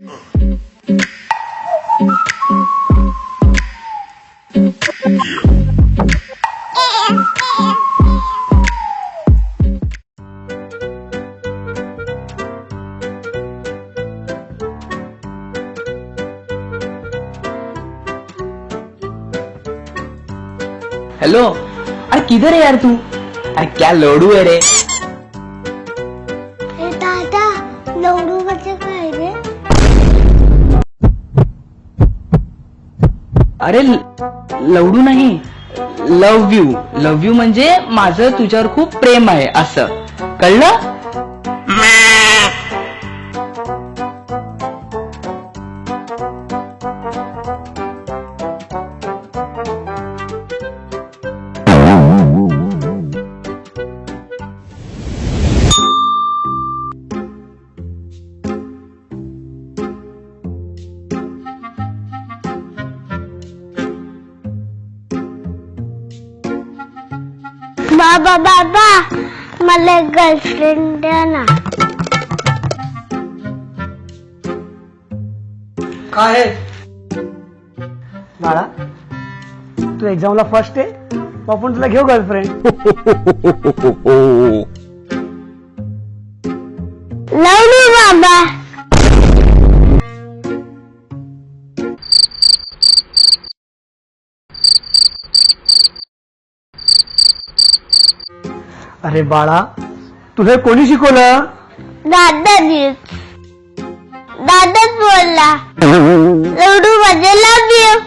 Hello, अरे किधर है यार तू? अरे क्या लौड़ू है रे? दादा लवडू म्हणजे काय रे? अरे लवडू नाही, लव यू म्हणजे माझं तुझ्यावर खूप प्रेम आहे असं, कळलं? बाबा मला एक गर्लफ्रेंड द्या ना. काय बाळा, तू एक्झामला फर्स्ट आहे, आपण तुला घेऊ गर्लफ्रेंड. लवडू बाबा. अरे बाळा, तुला कोणी शिकवलं? दादाच बोलला. लवडू म्हणजे लव यू.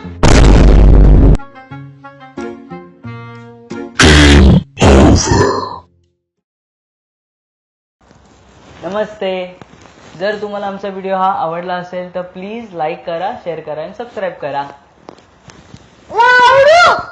नमस्ते. जर तुम्हाला आमचा व्हिडिओ हा आवडला असेल तर प्लीज लाईक करा, शेअर करा आणि सबस्क्राईब करा. लवडू